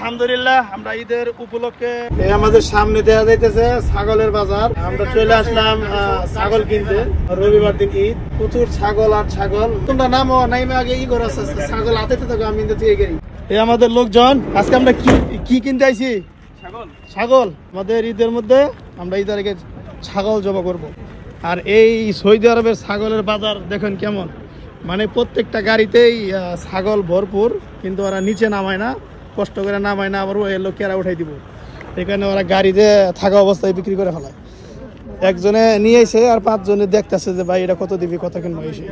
আলহামদুলিল্লাহ আমরা ঈদের উপলক্ষে আমাদের সামনে দেয়া যাইতেছে ছাগলের বাজার। আমরা চলে আসলাম ছাগল কিনতে। রবিবার দিন ঈদ, প্রচুর ছাগল আর ছাগল। তোমরা নামো নাইমে আগে ই করে ছাগল হাতে থাকো, আমি এই আমাদের লোকজন। আজকে আমরা কি কিনতে আইছি? ছাগল। আমাদের ঈদের মধ্যে আমরা ঈদের আগে ছাগল জবা করব। আর এই সৌদি আরবের ছাগলের বাজার দেখেন কেমন, মানে প্রত্যেকটা গাড়িতেই ছাগল ভরপুর, কিন্তু ওরা নিচে নামায় না, কষ্ট করে নামায় না, আবার ওই লোকেরা উঠাই দিব। এখানে ওরা গাড়িতে থাকা অবস্থায় বিক্রি করে ফেলায়। একজনে নিয়ে এসে আর 5 জনে দেখতেছে যে ভাই এটা কত দিবি, কত কিনবো এসে।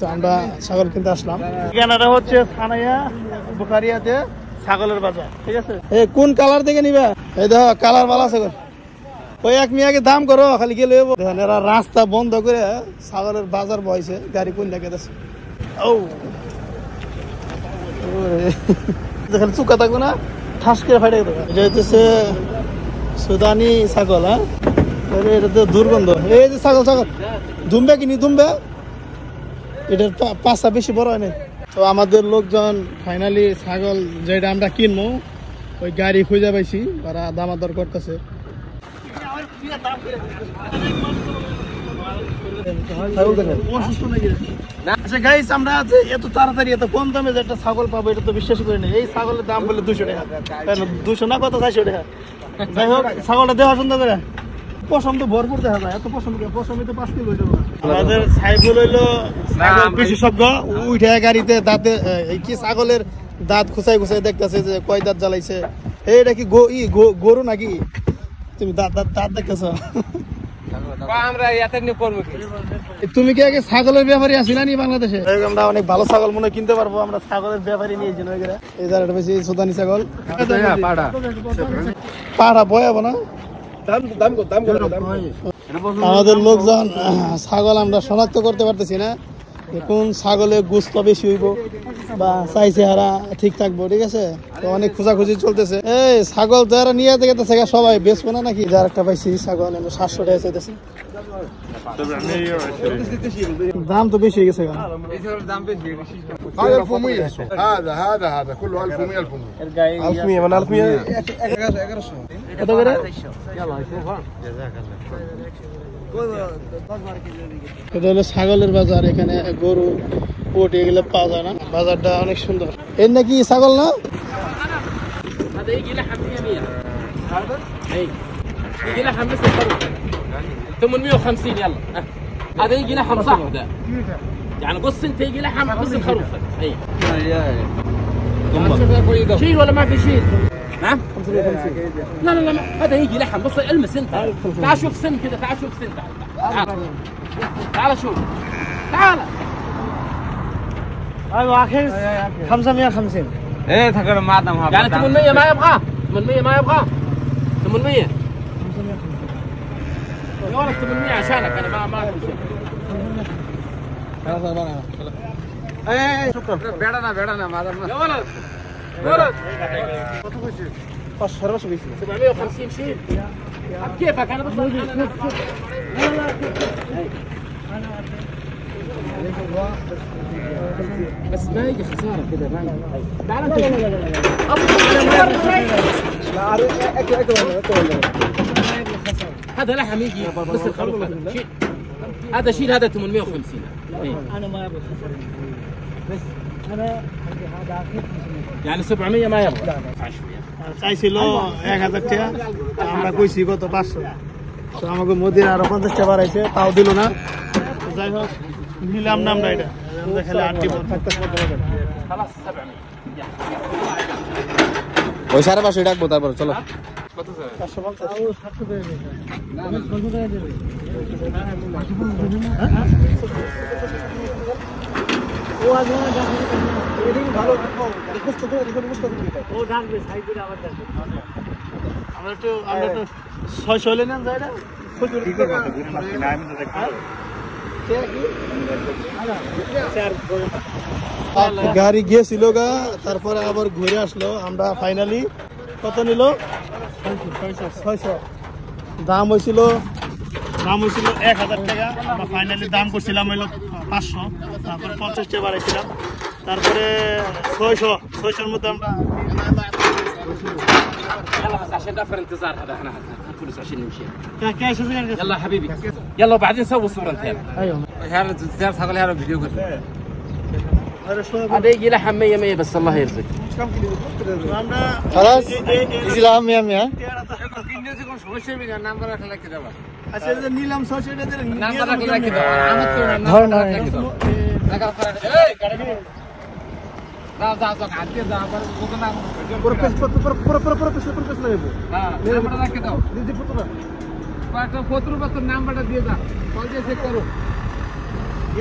তো আমরা ছাগল কিনতে আসলাম। এখানে হচ্ছে সানাইয়া বুখারিয়াতে ছাগলের বাজার, ঠিক আছে? কোন কালার থেকে নিবা? এই দেখো কালার ভালো আছে। ওই এক মিয়াকে দাম করো, খালি গেলে দেখেন এরা রাস্তা বন্ধ করে ছাগলের বাজার বইছে, গাড়ি কোন দেখে যাচ্ছে। ও খালি চুকা থাকবে না, ঠাস করে ফাইটে দেবে। এটা হচ্ছে সুদানি ছাগল। হ্যাঁ, এটা তো দুর্গন্ধ। এই যে ছাগল দুমবে কিনি, দুমবে এটার পাশা বেশি বড় হয় নাই। তো আমাদের লোকজন ফাইনালি ছাগল যেটা আমরা কিনবো ওই গাড়ি খুঁজে পাইছি, ওরা দামাদর করতেছে। আমরা এত তাড়াতাড়ি এত কম দামে যে একটা ছাগল পাবো এটা তো বিশ্বাস করি না। এই ছাগলের দাম বলে 200 টাকা, 200 না কত 400 টাকা। যাই হোক, ছাগলটা দেওয়া সুন্দর করে পশম তো ভরপুর দেখা যায়। এত পশম তো 5 কিলো হইতে পারে। আমাদের সাইবুল হইলো ছাগল বিশেষজ্ঞ। উঠে গাড়িতে দাঁতে কি ছাগলের দাঁত খুঁচাই দেখতেছে যে কয় দাঁত জ্বালাইছে। এইটা কি গরু নাকি? তুমি দাঁত দেখতেছ? তুমি কি আগে ছাগলের ব্যাপারী আছি না বাংলাদেশে? আমরা অনেক ভালো ছাগল মনে কিনতে পারবো। আমরা ছাগলের ব্যাপারী নিয়েছি। এই জায়গাটা বেশি সুদানি ছাগল, পাড়া বয়াবো না। আমাদের লোকজন ছাগল আমরা শনাক্ত করতে পারতেছি না কোন ছাগলে গোস্ত বেশি হইব বা চাইছে হারা ঠিক থাকবো, ঠিক আছে? তো অনেক খোঁজাখুঁজি চলতেছে। এই ছাগল তো এরা নিয়ে গেছে সবাই, বেচবো না নাকি? যার একটা পাইছি ছাগল 700 টাকা চাইতেছে। দাম তো বেশি হয়ে গেছে। এটা হলো ছাগলের বাজার। এখানে গরু পোট এগুলো পাওয়া যায় না। বাজারটা অনেক সুন্দর। এর নাকি ছাগল না? هذا يجي لحم صح ده، يعني قص انت يجي لحم قص الخروف. اي شيل ولا ما في شيل؟ نعم 550. لا لا لا هذا يجي لحم. بص المس انت، تعال شوف سن كده، تعال شوف سن، تعال شوف، تعال. ايوه اخي 550. ايه تقول ما عندهم هذا يعني 800 ما يبغاه، 800 ما يبغاه، 800 يا ولد 800 عشانك انا ما اكل شيء. خلاص انا ايه شكرا. بيعنا ما يا ولد ولد 750 شيء كيفك. انا بس بس ما يجي خساره كده. تعال انت هذا لحم يجي بس الخروف هذا شيل هذا 850. انا ما ابغى خسر بس انا هذا يعني 700 ما يبغى. চাইছিল 1000 টাকা, আমরা কইছি কত 500। তো আমাকে মোদির আরো 50 টাকা বাড়াইছে, তাও দিল না। যাই হোক, নিলাম না আমরা এটা। আমরা খালি আটটি থাকতে خلاص 700 ওই 550 ডাকবো তারপর চলো। কত স্যার? 550 ও 700 টাকা দেবে। আমি 600 টাকা দেবে। ও আজ না দেখো এদিকে ভালো কষ্ট করে ও ডাকবে সাইড করে আবার ডাকবে। আমরা একটু 600 হলে না যায় না কি করব? আমি তো দেখব গাড়ি গিয়েছিল গা, তারপরে আবার ঘুরে আসলো। আমরা ফাইনালি কত নিল? 600। দাম হয়েছিল 1000 টাকা। আমরা ফাইনালি দাম করছিলাম হইলো 500, তারপরে 50 টাকা বাড়াইছিলাম, তারপরে 600। 600-র মধ্যে আমরা هذا في انتظار هذا احنا هنفلوس 20 نمشي كاش زين يلا حبيبي يلا وبعدين سووا صورة انت ايوه هذا تستاهل حق هذا فيديو قلت هذا شو هذا يجي لحم 100 100 بس الله يرزق كم كيلو আমরা خلاص ইসলাম মিয়া নাম্বার রাখলে কি দেব আচ্ছা যে নিলাম 600 টাকা দিয়ে নাম্বার রাখলে কি দেব আমার তো নাম্বার রাখলে কি দেব লাগা করে এই গাড়ি দাও দাও দাও আজকে দাও আবার কত না পুরো পেছ লাগবে হ্যাঁ নাম্বার রাখে দাও দিদি ফুটনা কয়েকটা ফটোর বস নাম্বারটা দিয়ে দাও কল দিয়ে চেক করো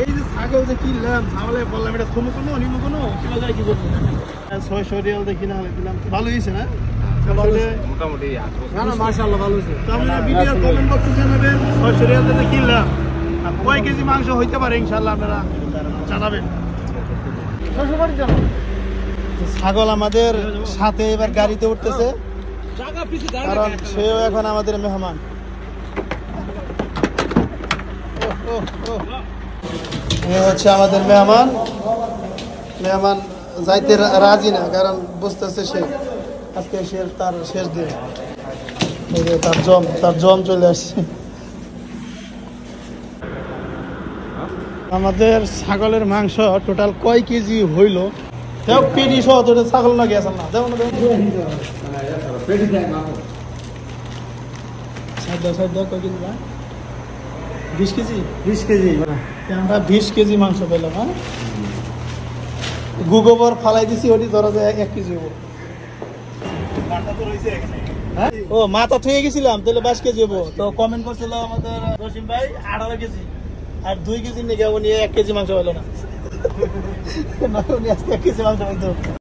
এই যে ছাগল যে কিনলাম ছাগলে বললাম এটা থমু কোনো নিমু কোনো কিলো যায় কি করব 600 রিয়াল দেখি না দিলাম ভালো হইছে না তাহলে মোটামুটি না না মাশাআল্লাহ ভালো হইছে তো আমরা ভিডিও কমেন্ট বক্সে জানাবেন 600 রিয়াল দিয়ে কিনলাম আর কয় কেজি মাংস হইতে পারে ইনশাআল্লাহ আপনারা জানাবেন 600 বাড়ি জানো ছাগল আমাদের সাথে এবার গাড়িতে উঠতেছে কারণ সেও এখন আমাদের মেহমান হচ্ছে আমাদের মেহমান যাইতে রাজি না কারণ বুঝতেছে সে আজকে সে তার শেষ দিন তার জম চলে আসছে আমাদের ছাগলের মাংস টোটাল কয় কেজি হইল পেটি সহ তো ছাগল না গেছে না দেখো না 20 কেজি আমরা 20 কেজি মাংস পেলাম হ্যাঁ গুগোবর ফালাই দিছি ওটি ধরা যায় 1 কেজি হবো ও মাথা থুয়ে গেছিলাম তাহলে 22 কেজি হবো তো কমেন্ট করছিল আমাদের জসিম ভাই 18 কেজি আর 2 কেজি নিয়ে উনি 1 কেজি মাংস পেলো না উনি আজকে 1 কেজি মাংস পাইতো